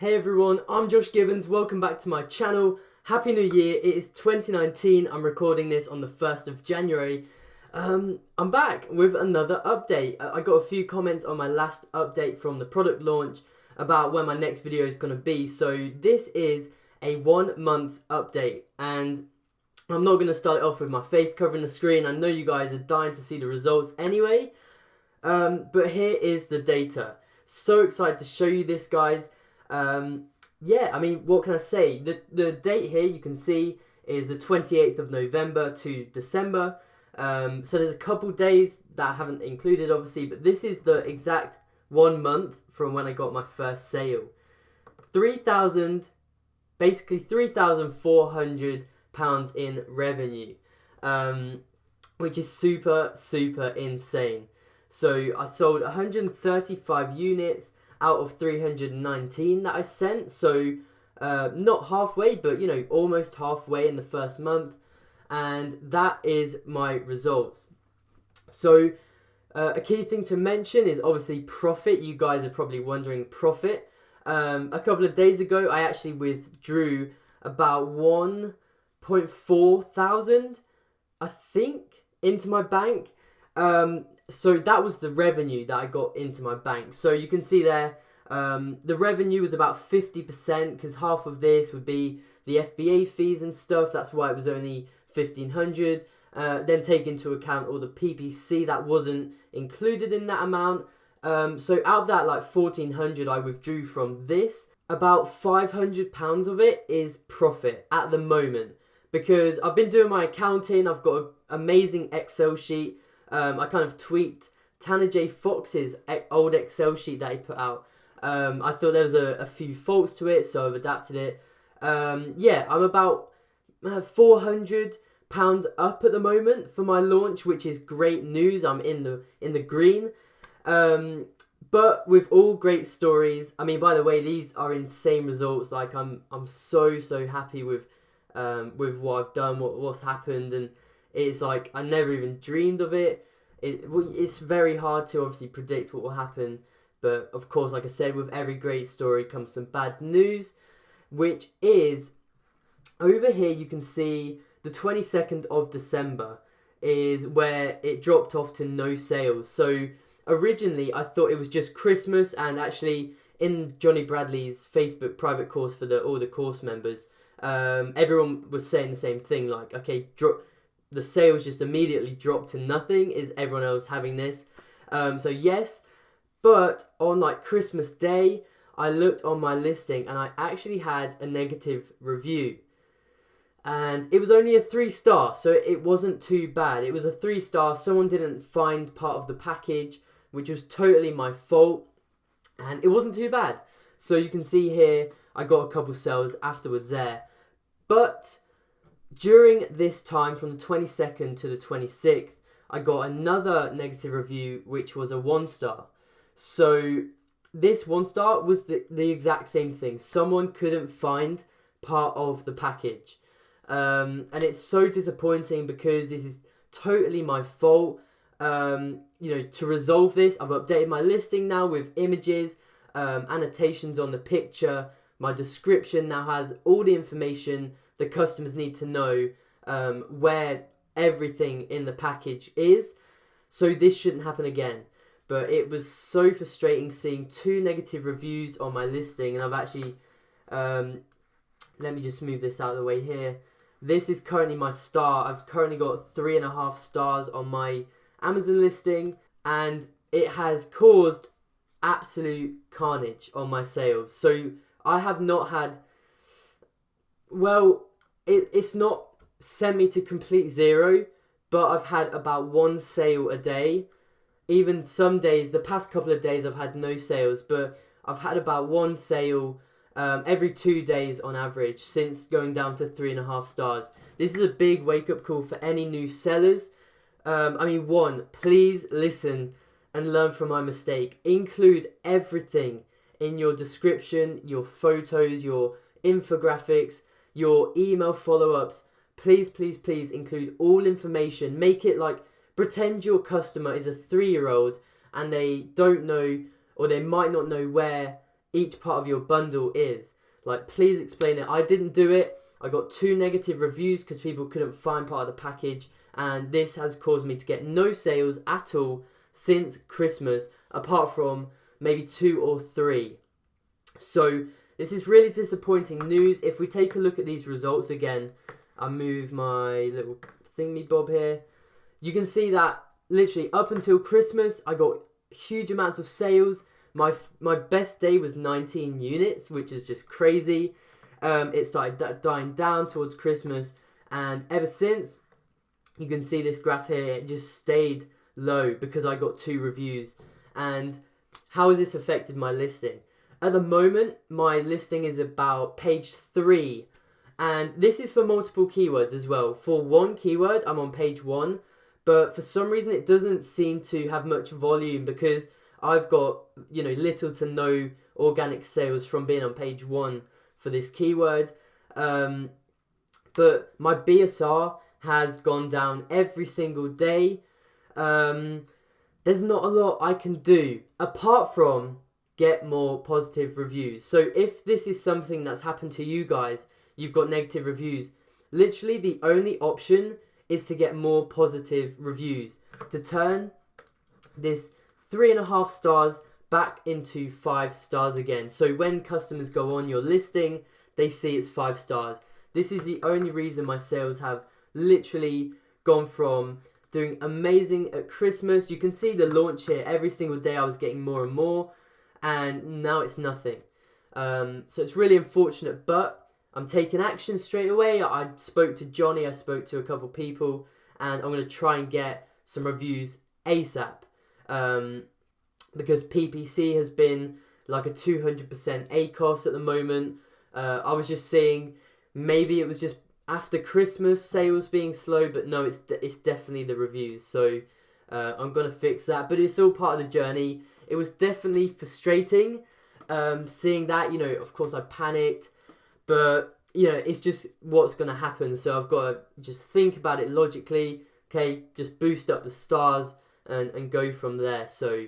Hey everyone, I'm Josh Gibbons, welcome back to my channel. Happy New Year, it is 2019, I'm recording this on the 1st of January. I'm back with another update. I got a few comments on my last update from the product launch about when my next video is going to be. So this is a 1 month update, and I'm not going to start it off with my face covering the screen. I know you guys are dying to see the results anyway, but here is the data. So excited to show you this, guys. Yeah, I mean, what can I say? The date here you can see is the 28th of November to December. So there's a couple days that I haven't included, obviously, but this is the exact 1 month from when I got my first sale. Basically £3,400 in revenue, which is super insane. So I sold 135 units out of 319 that I sent, so not halfway, but you know, almost halfway in the first month, and that is my results. So a key thing to mention is obviously profit. You guys are probably wondering profit. A couple of days ago I actually withdrew about 1.4 thousand, I think, into my bank. So that was the revenue that I got into my bank. So you can see there, the revenue was about 50%, because half of this would be the FBA fees and stuff. That's why it was only 1,500. Then take into account all the PPC that wasn't included in that amount. So out of that, like 1,400 I withdrew from this. About £500 of it is profit at the moment, because I've been doing my accounting. I've got an amazing Excel sheet. I kind of tweaked Tanner J. Fox's old Excel sheet that he put out. I thought there was a few faults to it, so I've adapted it. Yeah, I'm about £400 up at the moment for my launch, which is great news. I'm in the green. But with all great stories, I mean, by the way, these are insane results. Like, I'm so happy with what I've done, what's happened, and it's like I never even dreamed of it. It's very hard to obviously predict what will happen, but of course, like I said, with every great story comes some bad news, which is over here. You can see the 22nd of December is where it dropped off to no sales. So originally I thought it was just Christmas, and actually in Johnny Bradley's Facebook private course for all the course members, everyone was saying the same thing, like, okay, the sales just immediately dropped to nothing. Is everyone else having this? So yes, but on like Christmas Day, I looked on my listing and I actually had a negative review. And it was only a 3-star, so it wasn't too bad. It was a 3-star. Someone didn't find part of the package, which was totally my fault. And it wasn't too bad. So you can see here, I got a couple sales afterwards there. But during this time, from the 22nd to the 26th, I got another negative review, which was a 1-star. So this 1-star was the exact same thing. Someone couldn't find part of the package. And it's so disappointing, because this is totally my fault. You know, to resolve this, I've updated my listing now with images, annotations on the picture. My description now has all the information the customers need to know, where everything in the package is. So this shouldn't happen again. But it was so frustrating seeing 2 negative reviews on my listing. And I've actually, let me just move this out of the way here. This is currently my star. I've currently got 3.5 stars on my Amazon listing, and it has caused absolute carnage on my sales. So I have not had, well, it's not sent me to complete zero, but I've had about 1 sale a day. Even some days, the past couple of days, I've had no sales, but I've had about 1 sale every 2 days on average since going down to 3.5 stars. This is a big wake-up call for any new sellers. I mean, 1, please listen and learn from my mistake. Include everything in your description, your photos, your infographics, your email follow-ups. Please include all information. Make it like, pretend your customer is a 3-year-old and they don't know, or they might not know where each part of your bundle is. Like, please explain it. I didn't do it. I got 2 negative reviews because people couldn't find part of the package, and this has caused me to get no sales at all since Christmas, apart from maybe 2 or 3. So this is really disappointing news. If we take a look at these results again, I move my little thingy bob here. You can see that literally up until Christmas, I got huge amounts of sales. My best day was 19 units, which is just crazy. It started dying down towards Christmas, and ever since, you can see this graph here, it just stayed low because I got 2 reviews. And how has this affected my listing? At the moment, my listing is about page 3, and this is for multiple keywords as well. For one keyword, I'm on page 1, but for some reason it doesn't seem to have much volume because I've got, little to no organic sales from being on page 1 for this keyword. But my BSR has gone down every single day. There's not a lot I can do apart from get more positive reviews. So if this is something that's happened to you guys, you've got negative reviews, literally the only option is to get more positive reviews, to turn this 3.5 stars back into 5 stars again. So when customers go on your listing, they see it's 5 stars. This is the only reason my sales have literally gone from doing amazing at Christmas. You can see the launch here. Every single day I was getting more and more, and now it's nothing. So it's really unfortunate, but I'm taking action straight away. I spoke to Johnny, I spoke to a couple people, and I'm going to try and get some reviews ASAP. Because PPC has been like a 200% ACOS at the moment. I was just seeing maybe it was just after Christmas sales being slow, but no, it's definitely the reviews. So I'm going to fix that, but it's all part of the journey. It was definitely frustrating seeing that, of course I panicked, but it's just what's going to happen. So I've got to just think about it logically. Okay, just boost up the stars and go from there. So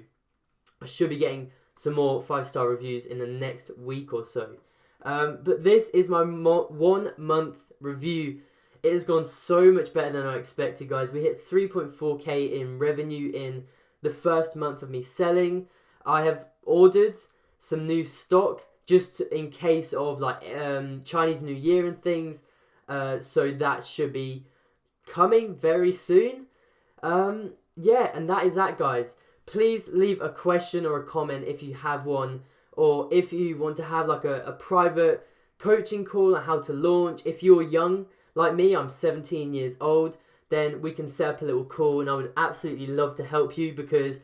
I should be getting some more 5-star reviews in the next week or so. But this is my 1 month review. It has gone so much better than I expected, guys. We hit 3.4k in revenue in the first month of me selling. I have ordered some new stock just in case of like Chinese New Year and things. So that should be coming very soon. Yeah, and that is that, guys. Please leave a question or a comment if you have one, or if you want to have like a private coaching call on how to launch. If you're young like me, I'm 17 years old, then we can set up a little call, and I would absolutely love to help you because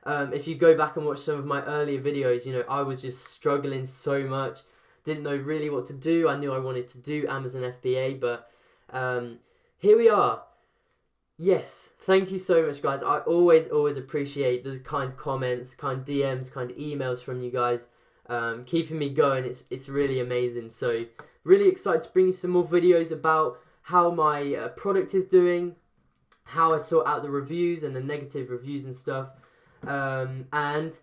if you go back and watch some of my earlier videos, I was just struggling so much, didn't know really what to do. I knew I wanted to do Amazon FBA, but here we are. Yes, thank you so much, guys. I always appreciate the kind comments, kind DMs, kind emails from you guys, keeping me going. It's really amazing. So really excited to bring you some more videos about how my product is doing, how I sort out the reviews and the negative reviews and stuff, and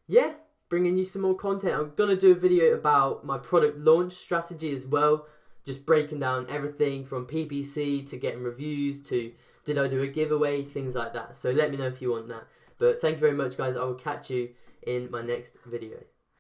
yeah, bringing you some more content. I'm gonna do a video about my product launch strategy as well, just breaking down everything from PPC to getting reviews to did I do a giveaway, things like that. So let me know if you want that. But thank you very much, guys. I will catch you in my next video.